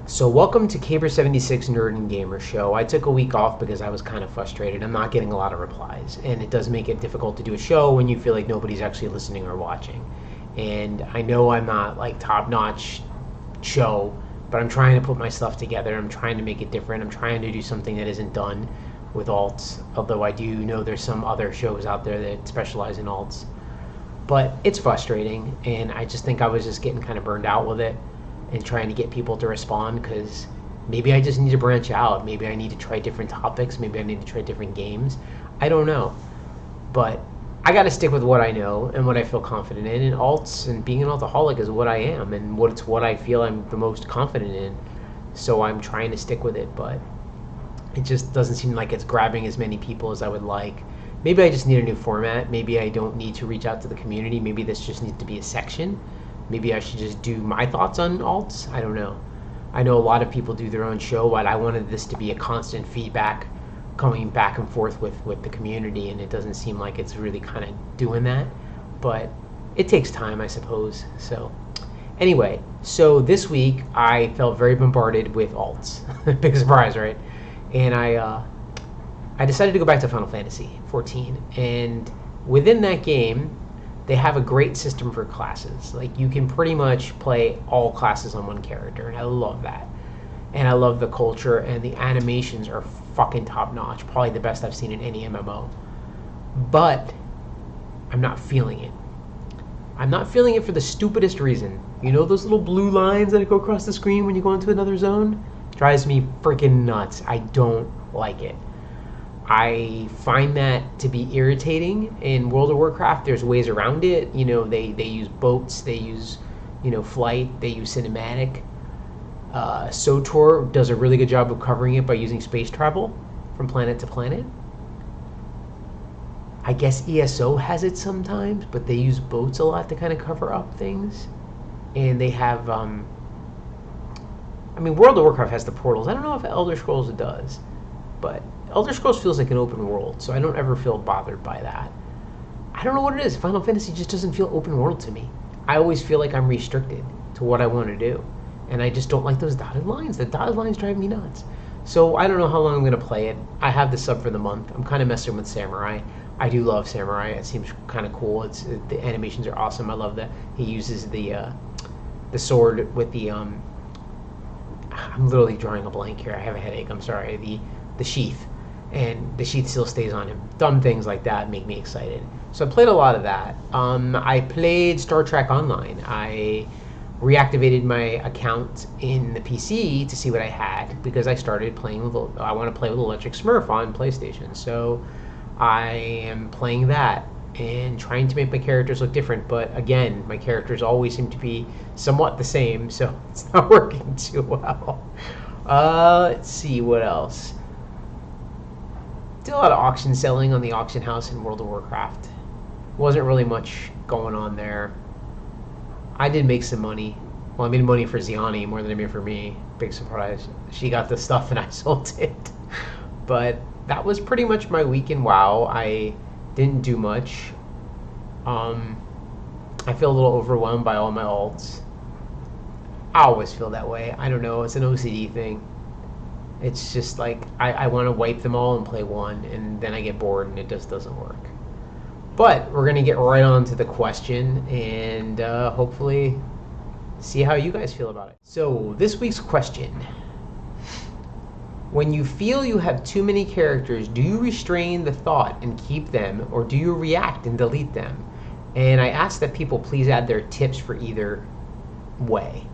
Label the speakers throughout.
Speaker 1: So welcome to Caber76 Nerd and Gamer Show. I took a week off because I was kind of frustrated. I'm not getting a lot of replies, and it does make it difficult to do a show when you feel like nobody's actually listening or watching. And I know I'm not like top-notch show, but I'm trying to put my stuff together. I'm trying to make it different. I'm trying to do something that isn't done with alts, although I do know there's some other shows out there that specialize in alts. But it's frustrating, and I just think I was just getting kind of burned out with it and trying to get people to respond, because maybe I just need to branch out. Maybe I need to try different topics. Maybe I need to try different games. I don't know. But I got to stick with what I know and what I feel confident in. And alts and being an altoholic is what I am, and what I feel I'm the most confident in. So I'm trying to stick with it, but it just doesn't seem like it's grabbing as many people as I would like. Maybe I just need a new format. Maybe I don't need to reach out to the community. Maybe this just needs to be a section. Maybe I should just do my thoughts on alts. I don't know. I know a lot of people do their own show, but I wanted this to be a constant feedback coming back and forth with the community, and it doesn't seem like it's really kind of doing that. But it takes time, I suppose. So anyway, so this week I felt very bombarded with alts. Big surprise, right? And I decided to go back to Final Fantasy 14. And within that game, they have a great system for classes. Like, you can pretty much play all classes on one character, and I love that. And I love the culture, and the animations are fucking top notch. Probably the best I've seen in any MMO. But I'm not feeling it. I'm not feeling it for the stupidest reason. You know those little blue lines that go across the screen when you go into another zone? Drives me freaking nuts. I don't like it. I find that to be irritating. In World of Warcraft, there's ways around it. You know, they use boats, they use, flight, they use cinematic. swtor does a really good job of covering it by using space travel from planet to planet. I guess ESO has it sometimes, but they use boats a lot to kind of cover up things. And they have, World of Warcraft has the portals. I don't know if Elder Scrolls does, but Elder Scrolls feels like an open world, so I don't ever feel bothered by that. I don't know what it is. Final Fantasy just doesn't feel open world to me. I always feel like I'm restricted to what I want to do, and I just don't like those dotted lines. The dotted lines drive me nuts. So I don't know how long I'm going to play it. I have the sub for the month. I'm kind of messing with Samurai. I do love Samurai. It seems kind of cool. The animations are awesome. I love that he uses the sword with the I'm literally drawing a blank here. I have a headache. I'm sorry. The sheath. And the sheath still stays on him. Dumb things like that make me excited. So I played a lot of that. I played Star Trek Online. I reactivated my account in the PC to see what I had, because I started playing with, I want to play with Electric Smurf on PlayStation. So I am playing that and trying to make my characters look different. But again, my characters always seem to be somewhat the same, so it's not working too well. Let's see, what else? Did a lot of auction selling on the auction house in World of Warcraft. Wasn't really much going on there. I did make some money. Well, I made money for Ziani more than I made for me. Big surprise. She got the stuff and I sold it. But that was pretty much my week in WoW. I didn't do much. I feel a little overwhelmed by all my alts. I always feel that way. I don't know. It's an OCD thing. It's just like I want to wipe them all and play one, and then I get bored and it just doesn't work. But we're going to get right on to the question and hopefully see how you guys feel about it. So this week's question: when you feel you have too many characters, do you restrain the thought and keep them, or do you react and delete them? And I asked that people please add their tips for either way.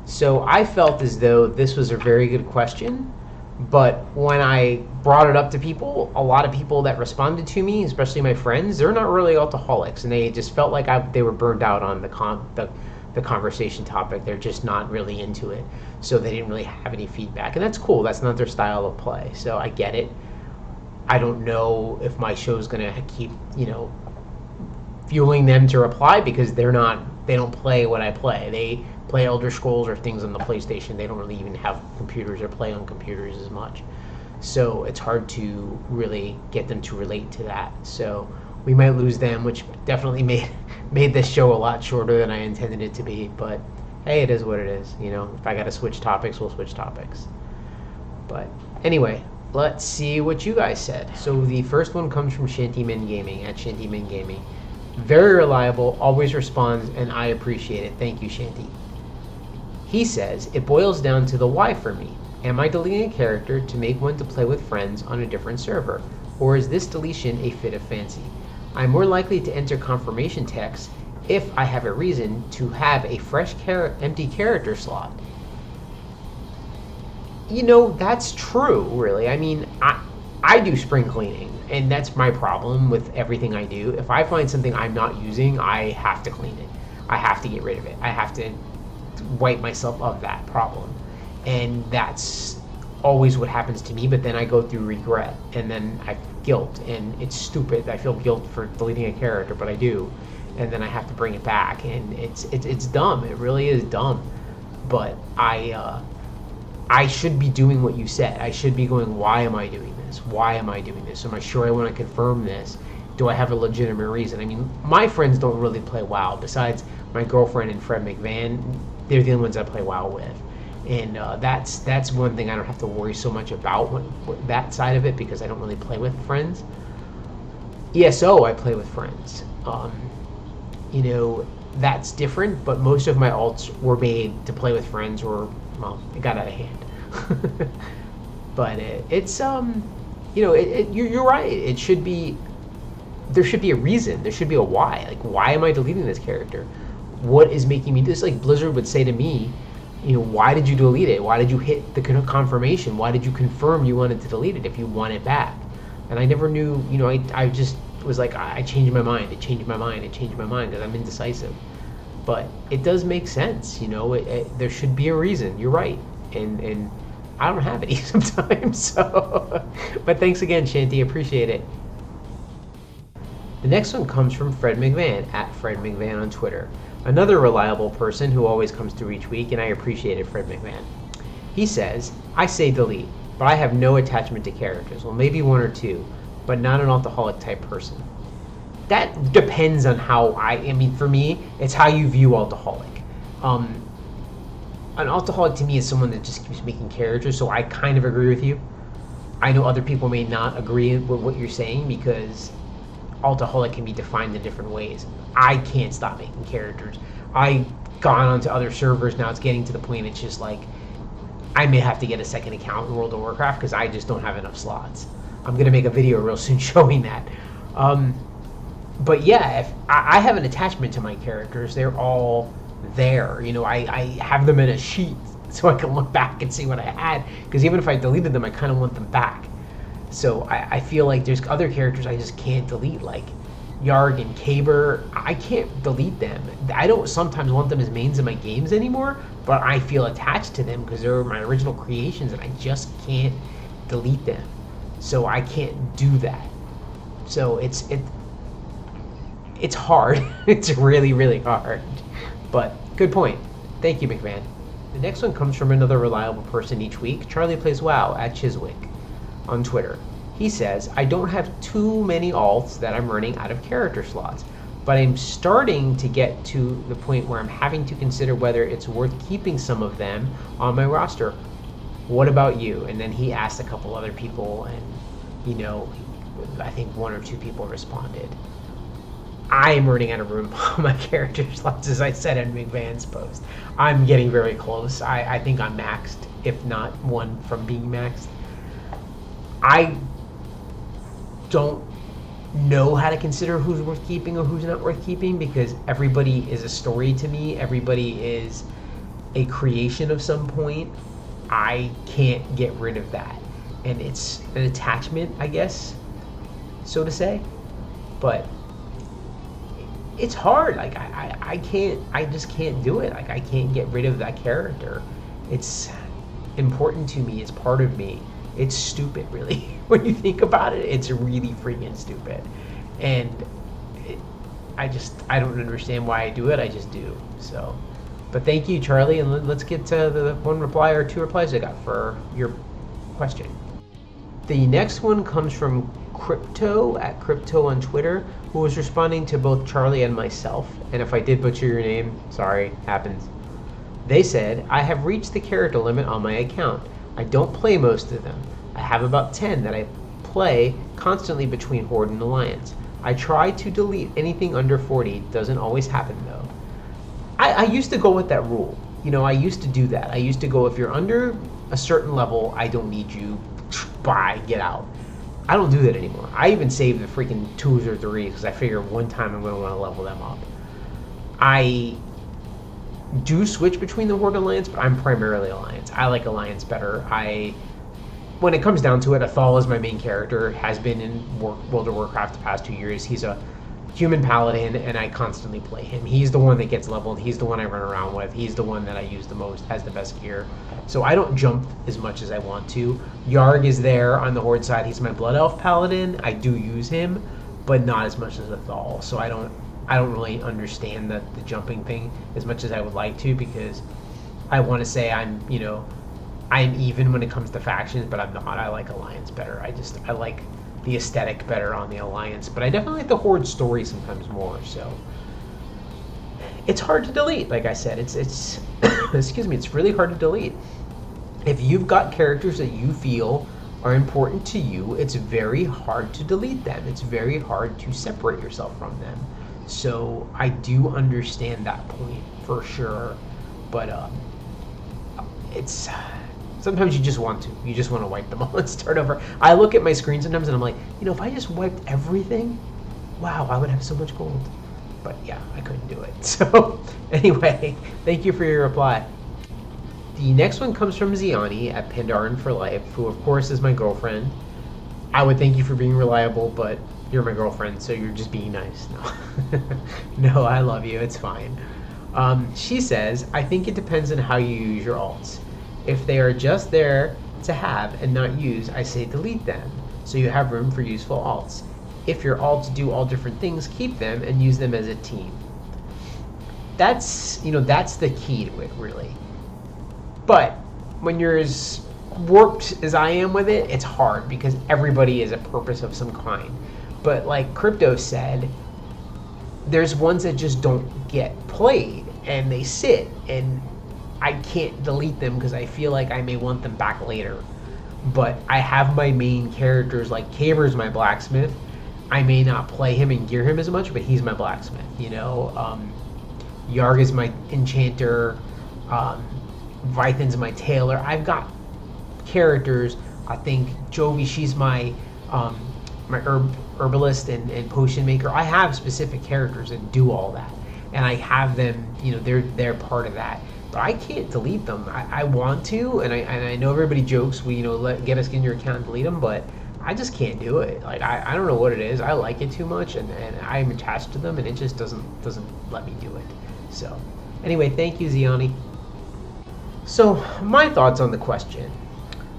Speaker 1: So I felt as though this was a very good question, but when I brought it up to people, a lot of people that responded to me, especially my friends, they're not really alcoholics, and they just felt like they were burned out on the conversation topic. They're just not really into it, so they didn't really have any feedback, and that's cool. That's not their style of play, so I get it. I don't know if my show's gonna keep, fueling them to reply, because they don't play what I play. They play Elder Scrolls or things on the PlayStation. They don't really even have computers or play on computers as much. So it's hard to really get them to relate to that. So we might lose them, which definitely made this show a lot shorter than I intended it to be. But hey, it is what it is. If I got to switch topics, we'll switch topics. But anyway, let's see what you guys said. So the first one comes from Shantyman Gaming, at Shantyman Gaming. Very reliable, always responds, and I appreciate it. Thank you, Shanty. He says, it boils down to the why for me. Am I deleting a character to make one to play with friends on a different server? Or is this deletion a fit of fancy? I'm more likely to enter confirmation text if I have a reason to have a fresh empty character slot. That's true, really. I mean, I do spring cleaning, and that's my problem with everything I do. If I find something I'm not using, I have to clean it. I have to get rid of it. I have to wipe myself of that problem. And that's always what happens to me, but then I go through regret, and then I feel guilt, and it's stupid. I feel guilt for deleting a character, but I do. And then I have to bring it back, and it's dumb. It really is dumb. But I should be doing what you said. I should be going, why am I doing this? Why am I doing this? Am I sure I want to confirm this? Do I have a legitimate reason? I mean, my friends don't really play WoW. Besides my girlfriend and Fred McVan, they're the only ones I play WoW with. And that's one thing I don't have to worry so much about, that side of it, because I don't really play with friends. ESO, I play with friends. That's different, but most of my alts were made to play with friends, or, well, it got out of hand. But you're right. There should be a reason. There should be a why. Like, why am I deleting this character? What is making me do this? Like Blizzard would say to me, why did you delete it? Why did you hit the confirmation? Why did you confirm you wanted to delete it if you want it back? And I never knew, I just was like, I changed my mind. It changed my mind. It changed my mind because I'm indecisive. But it does make sense, there should be a reason. You're right. And I don't have any sometimes. So, but thanks again, Shanty. Appreciate it. The next one comes from Fred McVan, at Fred McVan on Twitter. Another reliable person who always comes through each week, and I appreciate it, Fred McVan. He says, I say delete, but I have no attachment to characters. Well, maybe one or two, but not an altoholic type person. That depends on how I mean, for me, it's how you view altoholic. An altoholic to me is someone that just keeps making characters, so I kind of agree with you. I know other people may not agree with what you're saying, because altoholic can be defined in different ways. I can't stop making characters. I've gone onto other servers now. It's getting to the point it's just like I may have to get a second account in World of Warcraft because I just don't have enough slots. I'm gonna make a video real soon showing that. But yeah, if I have an attachment to my characters, they're all there. I have them in a sheet so I can look back and see what I had. Because even if I deleted them, I kind of want them back. So I feel like there's other characters I just can't delete, like Yarg and Caber. I can't delete them. I don't sometimes want them as mains in my games anymore, but I feel attached to them because they're my original creations, and I just can't delete them. So I can't do that. So it's hard. It's really, really hard. But good point. Thank you, McMahon. The next one comes from another reliable person each week. Charlie Plays WoW, at Chiswick on Twitter. He says, I don't have too many alts that I'm running out of character slots, but I'm starting to get to the point where I'm having to consider whether it's worth keeping some of them on my roster. What about you? And then he asked a couple other people, and I think one or two people responded. I'm running out of room on my character slots, as I said in McVan's post. I'm getting very close. I think I'm maxed, if not one from being maxed. I don't know how to consider who's worth keeping or who's not worth keeping, because everybody is a story to me. Everybody is a creation of some point. I can't get rid of that. And it's an attachment, I guess, so to say. But it's hard. Like, I just can't do it. Like, I can't get rid of that character. It's important to me. It's part of me. It's stupid, really. When you think about it, it's really freaking stupid. And I don't understand why I do it. I just do. So, but thank you, Charlie. And let's get to the one reply or two replies I got for your question. The next one comes from Crypto, at Crypto on Twitter, who was responding to both Charlie and myself. And if I did butcher your name, sorry, happens. They said, I have reached the character limit on my account. I don't play most of them. I have about 10 that I play constantly between Horde and Alliance. I try to delete anything under 40. Doesn't always happen though. I used to go with that rule. I used to do that. I used to go, if you're under a certain level, I don't need you. Bye, get out. I don't do that anymore. I even save the freaking 2s or 3s because I figure one time I'm going to want to level them up. I do switch between the Horde and Alliance, but I'm primarily Alliance. I like Alliance better. When it comes down to it, Athal is my main character, has been in World of Warcraft the past 2 years. He's a human paladin, and I constantly play him. He's the one that gets leveled. He's the one I run around with. He's the one that I use the most, has the best gear. So I don't jump as much as I want to. Yarg is there on the Horde side. He's my Blood Elf paladin. I do use him, but not as much as Athal. So I don't really understand the jumping thing as much as I would like to, because I want to say I'm even when it comes to factions, but I'm not. I like Alliance better. I like the aesthetic better on the Alliance, but I definitely like the Horde story sometimes more. So it's hard to delete. Like I said, it's excuse me, it's really hard to delete. If you've got characters that you feel are important to you, it's very hard to delete them. It's very hard to separate yourself from them. So I do understand that point for sure, but it's sometimes you just want to wipe them all and start over. I look at my screen sometimes and I'm like, if I just wiped everything, wow, I would have so much gold. But yeah, I couldn't do it. So anyway, thank you for your reply. The next one comes from Ziani at Pandaren for Life, who of course is my girlfriend. I would thank you for being reliable, but you're my girlfriend, so you're just being nice. No, no, I love you. It's fine. She says, I think it depends on how you use your alts. If they are just there to have and not use, I say delete them, so you have room for useful alts. If your alts do all different things, keep them and use them as a team. That's the key to it, really. But when you're as warped as I am with it, it's hard because everybody is a purpose of some kind. But like Crypto said, there's ones that just don't get played and they sit, and I can't delete them because I feel like I may want them back later. But I have my main characters, like Caber's my blacksmith. I may not play him and gear him as much, but he's my blacksmith, Yarg is my enchanter. Vythin's my tailor. I've got characters. I think Jovi, she's my herbalist and potion maker. I have specific characters that do all that, and I have them. They're part of that. But I can't delete them. I want to, and I know everybody jokes, get us in your account and delete them, but I just can't do it. Like I don't know what it is. I like it too much, and I'm attached to them, and it just doesn't let me do it. So anyway, thank you, Ziani. So my thoughts on the question.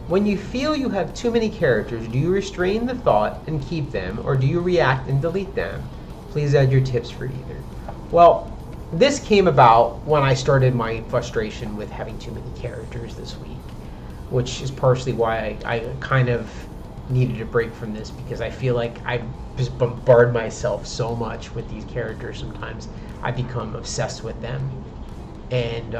Speaker 1: When you feel you have too many characters, do you restrain the thought and keep them, or do you react and delete them? Please add your tips for either. Well, this came about when I started my frustration with having too many characters this week, which is partially why I kind of needed a break from this, because I feel like I just bombard myself so much with these characters. Sometimes I become obsessed with them, and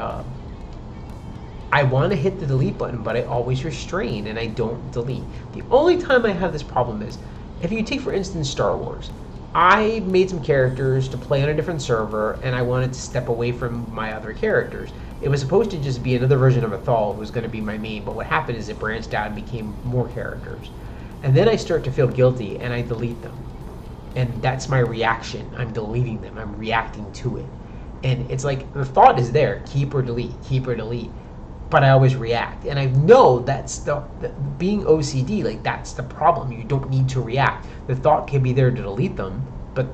Speaker 1: I want to hit the delete button, but I always restrain and I don't delete. The only time I have this problem is if you take, for instance, Star Wars. I made some characters to play on a different server, and I wanted to step away from my other characters. It was supposed to just be another version of Athal who was going to be my main, but what happened is it branched out and became more characters. And then I start to feel guilty, and I delete them. And that's my reaction. I'm deleting them. I'm reacting to it. And it's like the thought is there, keep or delete, keep or delete. But I always react, and I know that's the being OCD. Like that's the problem. You don't need to react. The thought can be there to delete them, but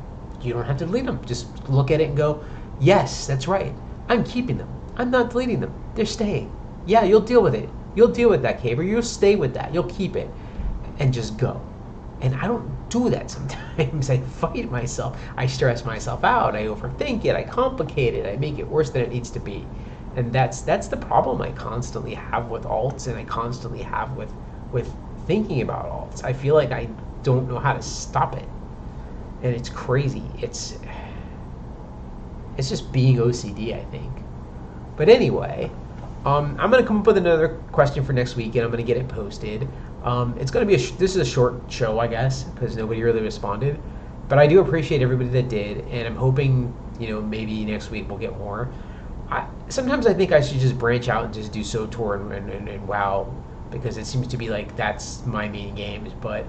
Speaker 1: you don't have to delete them. Just look at it and go, yes, that's right. I'm keeping them. I'm not deleting them. They're staying. Yeah, you'll deal with it. You'll deal with that, Caber. You'll stay with that. You'll keep it, and just go. And I don't do that sometimes. I fight myself. I stress myself out. I overthink it. I complicate it. I make it worse than it needs to be. And that's the problem I constantly have with alts, and I constantly have with thinking about alts. I feel like I don't know how to stop it, and it's crazy. It's just being OCD, I think. But anyway, I'm going to come up with another question for next week, and I'm going to get it posted. It's going to be this is a short show, I guess, because nobody really responded. But I do appreciate everybody that did, and I'm hoping, maybe next week we'll get more. Sometimes I think I should just branch out and just do swtor and WoW, because it seems to be like that's my main games. But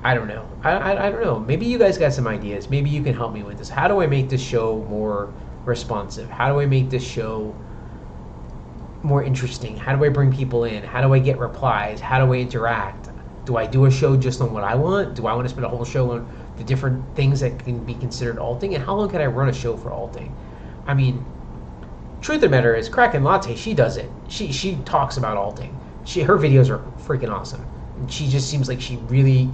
Speaker 1: I don't know. I don't know. Maybe you guys got some ideas. Maybe you can help me with this. How do I make this show more responsive? How do I make this show more interesting? How do I bring people in? How do I get replies? How do I interact? Do I do a show just on what I want? Do I want to spend a whole show on the different things that can be considered alting? And how long can I run a show for alting? I mean, truth of the matter is, Kraken Latte, she does it. She talks about alting. Her videos are freaking awesome. And she just seems like she really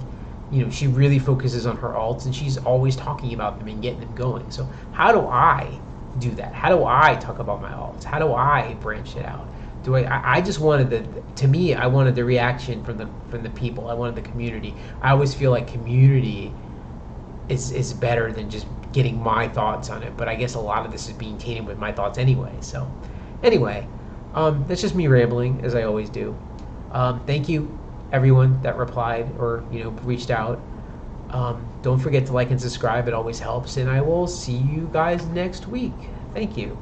Speaker 1: focuses on her alts, and she's always talking about them and getting them going. So how do I do that? How do I talk about my alts? How do I branch it out? I just wanted I wanted the reaction from the people. I wanted the community. I always feel like community is better than just getting my thoughts on it, but I guess a lot of this is being tainted with my thoughts anyway. So anyway, that's just me rambling, as I always do. Thank you everyone that replied or reached out. Don't forget to like and subscribe. It always helps, and I will see you guys next week. Thank you.